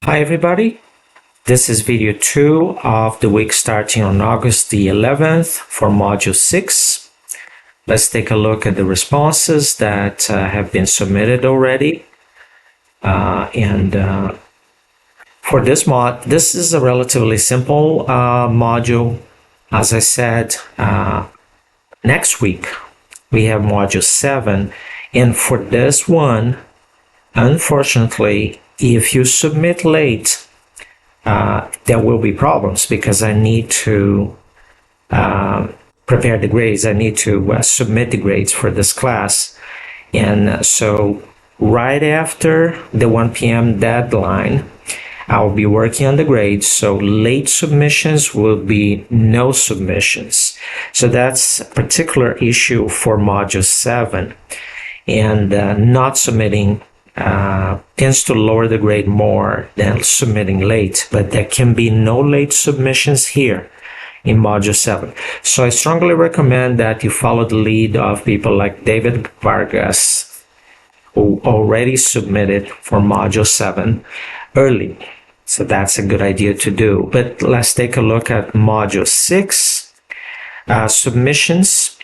Hi everybody, this is video 2 of the week starting on August the 11th for Module 6. Let's take a look at the responses that have been submitted already. For this this is a relatively simple module. As I said, next week we have Module 7, and for this one, unfortunately, if you submit late, there will be problems because I need to prepare the grades. I need to submit the grades for this class. And so right after the 1 p.m. deadline, I'll be working on the grades. So late submissions will be no submissions. So that's a particular issue for Module 7. And not submitting tends to lower the grade more than submitting late, but there can be no late submissions here in Module 7. So I strongly recommend that you follow the lead of people like David Vargas, who already submitted for Module 7 early. So that's a good idea to do. But let's take a look at Module 6 submissions.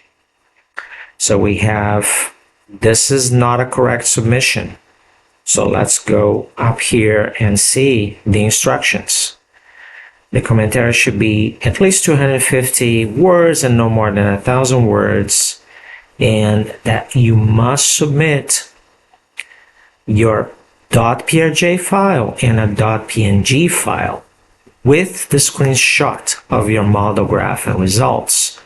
So we have, this is not a correct submission. So let's go up here and see the instructions. The commentary should be at least 250 words and no more than 1,000 words. And that you must submit your .prj file and a .png file with the screenshot of your model graph and results.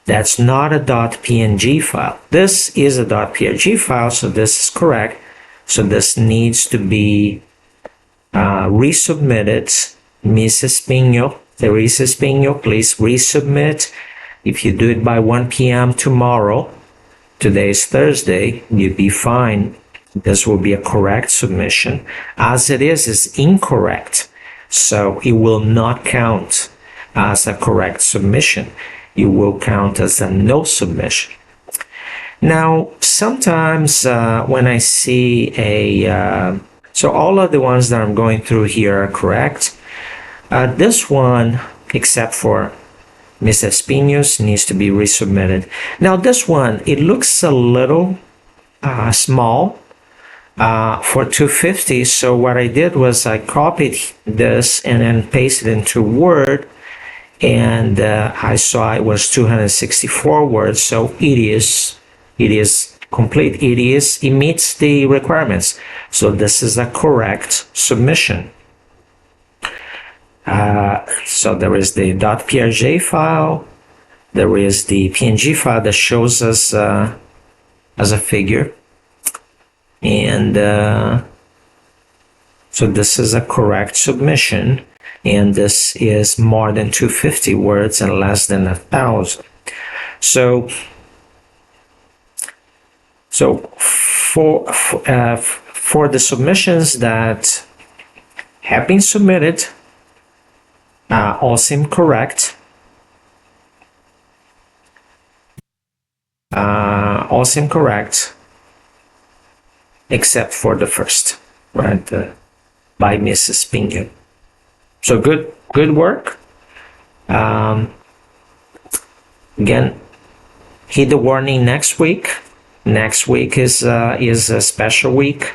That's not a .png file. This is a .png file, so this is correct. So this needs to be resubmitted. Mrs. Espino, Teresa Espino, please resubmit. If you do it by 1 p.m. tomorrow, today is Thursday, you'll be fine. This will be a correct submission. As it is incorrect. So it will not count as a correct submission. It will count as a no submission. Now, sometimes when I see so all of the ones that I'm going through here are correct. This one, except for Ms. Espino's, needs to be resubmitted. Now, this one, it looks a little small for 250. So what I did was I copied this and then pasted it into Word. And I saw it was 264 words. So it is complete. It meets the requirements. So this is a correct submission. So there is the .prj file. There is the PNG file that shows us as a figure. And so this is a correct submission. And this is more than 250 words and less than 1,000. So for the submissions that have been submitted, all seem correct. All seem correct, except for the first, right? By Mrs. Pinga. So good work. Again, hit the warning next week. Next week is a special week.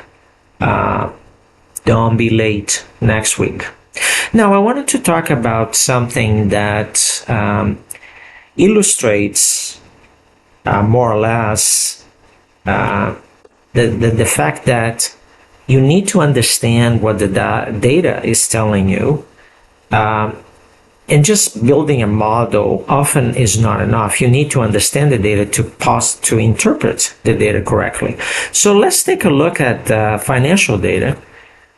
Don't be late next week. Now, I wanted to talk about something that illustrates more or less the fact that you need to understand what the data is telling you. And just building a model often is not enough. You need to understand the data to interpret the data correctly. So let's take a look at financial data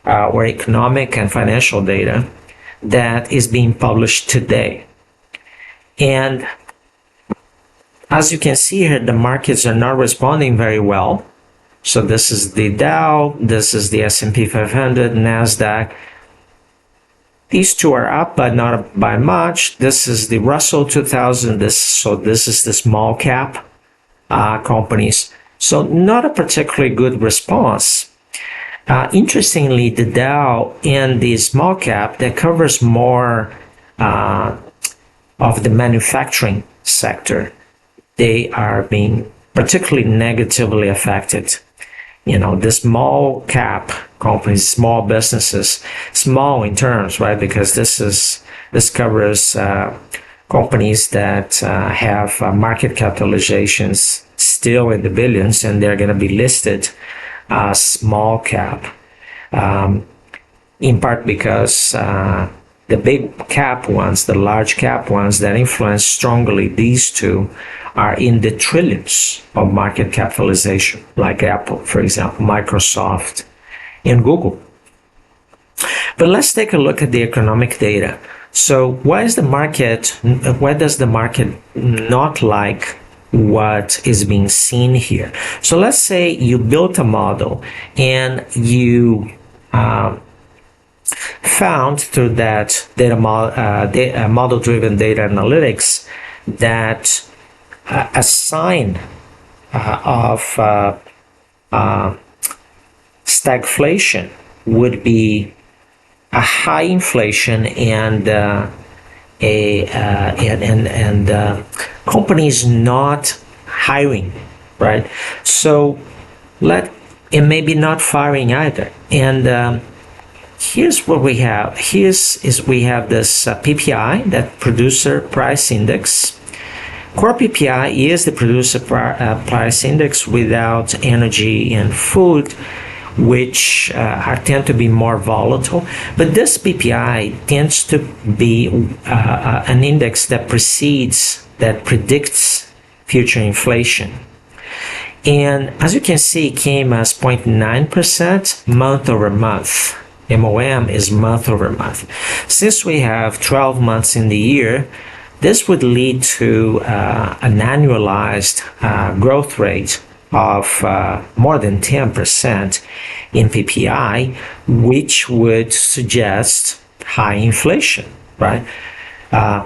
or economic and financial data that is being published today. And as you can see here, the markets are not responding very well. So this is the Dow, this is the S&P 500, NASDAQ. These two are up, but not by much. This is the Russell 2000. This is the small cap companies. So not a particularly good response. Interestingly, the Dow and the small cap that covers more of the manufacturing sector, they are being particularly negatively affected. The small cap companies, small businesses, small in terms, right? Because this covers companies that have market capitalizations still in the billions, and they're going to be listed small cap, in part because the big cap ones, the large cap ones that influence strongly these two, are in the trillions of market capitalization, like Apple, for example, Microsoft, and Google. But let's take a look at the economic data. So why does the market not like what is being seen here? So let's say you built a model and you found through that model-driven data analytics that a sign of stagflation would be a high inflation and companies not hiring, right? So and maybe not firing either. And here's what we have. We have this PPI, that producer price index. Core PPI is the producer price index without energy and food, which tend to be more volatile. But this PPI tends to be an index that predicts future inflation. And as you can see, it came as 0.9% month over month. MOM is month over month. Since we have 12 months in the year, this would lead to an annualized growth rate of more than 10% in PPI, which would suggest high inflation, right?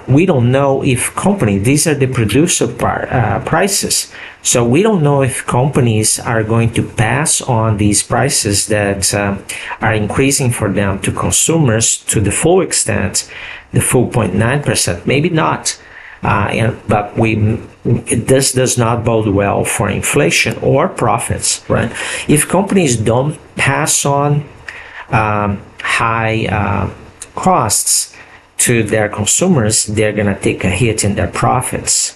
We don't know if these are the producer prices. So we don't know if companies are going to pass on these prices that are increasing for them to consumers to the full extent, the full 0.9%. Maybe not. But this does not bode well for inflation or profits, right? If companies don't pass on high costs to their consumers, they're going to take a hit in their profits.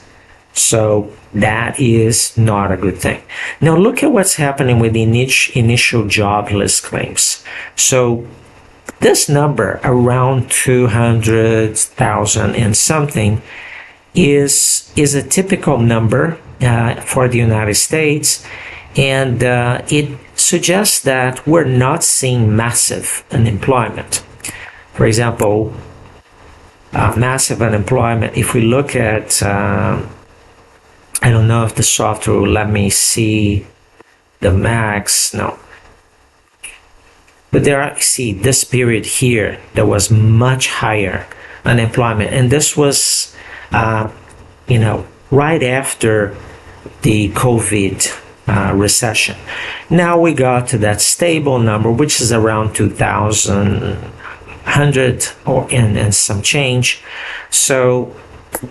So that is not a good thing. Now look at what's happening with the initial jobless claims. So this number, around 200,000 and something, is a typical number for the United States, and it suggests that we're not seeing massive unemployment. For example, massive unemployment, if we look at, I don't know if the software will let me see the max, no. But see this period here, there was much higher unemployment, and this was right after the COVID recession. Now we got to that stable number, which is around 2,100 and some change. So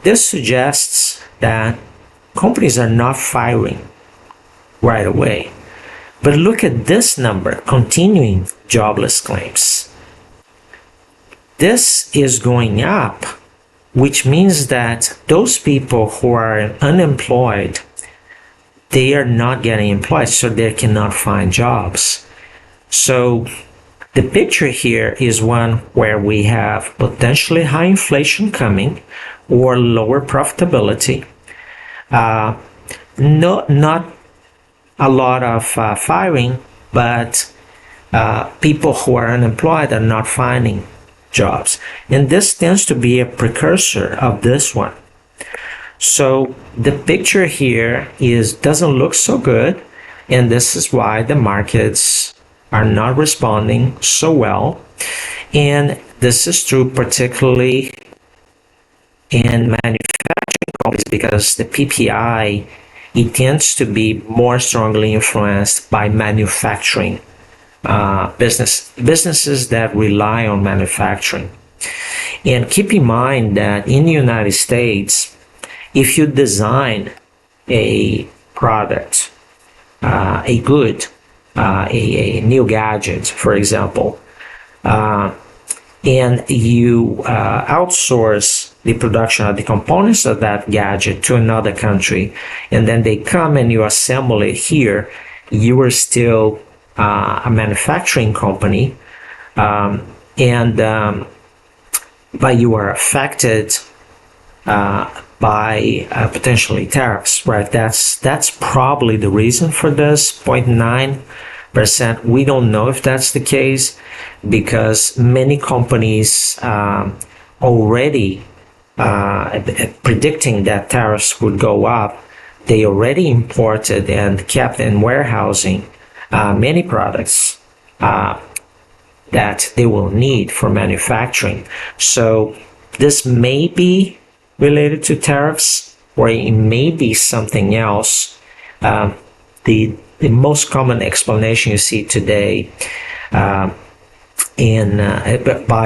this suggests that companies are not firing right away. But look at this number, continuing jobless claims. This is going up, which means that those people who are unemployed, they are not getting employed, so they cannot find jobs. So the picture here is one where we have potentially high inflation coming or lower profitability. Not a lot of firing, but people who are unemployed are not finding jobs. And this tends to be a precursor of this one. So the picture here doesn't look so good, and this is why the markets are not responding so well. And this is true particularly in manufacturing companies, because the PPI, it tends to be more strongly influenced by manufacturing businesses that rely on manufacturing. And keep in mind that in the United States, if you design a product, a good, a new gadget, for example, and you outsource the production of the components of that gadget to another country, and then they come and you assemble it here, you are still a manufacturing company, but you are affected by potentially tariffs, right? That's probably the reason for this 0.9%. We don't know if that's the case because many companies already predicting that tariffs would go up. They already imported and kept in warehousing many products that they will need for manufacturing. So this may be related to tariffs, or it may be something else. The most common explanation you see today by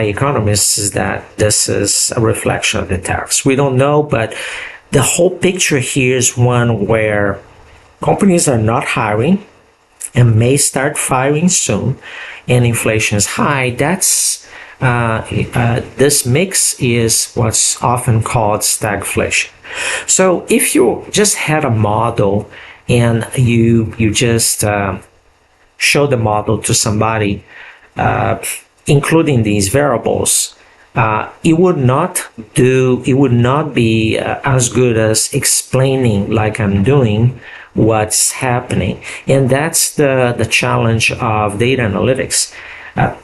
economists is that this is a reflection of the tariffs. We don't know, but the whole picture here is one where companies are not hiring and may start firing soon, and inflation is high. This mix is what's often called stagflation. So if you just had a model and you just show the model to somebody, including these variables, it would not be as good as explaining like I'm doing what's happening. And that's the challenge of data analytics,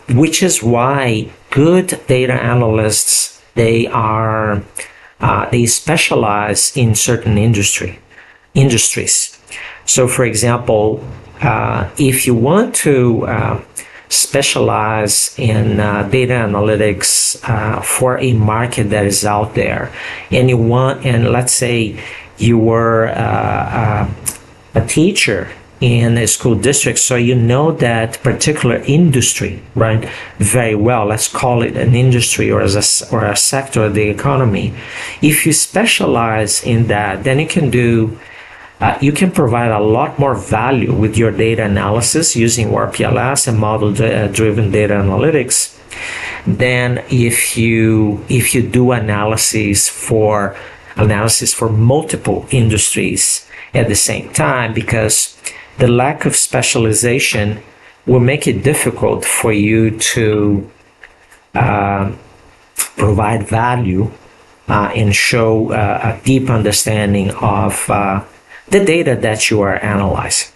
which is why good data analysts, they specialize in certain industries. So for example, if you want to specialize in data analytics for a market that is out there, and let's say you were a teacher in a school district, so you know that particular industry, right, very well. Let's call it an industry or a sector of the economy. If you specialize in that, then you can provide a lot more value with your data analysis using RPLS and model-driven data analytics than if you do analysis for multiple industries at the same time, because the lack of specialization will make it difficult for you to provide value and show a deep understanding of the data that you are analyzing.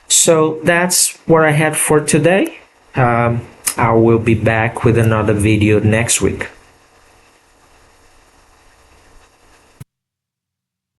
So that's what I had for today. I will be back with another video next week.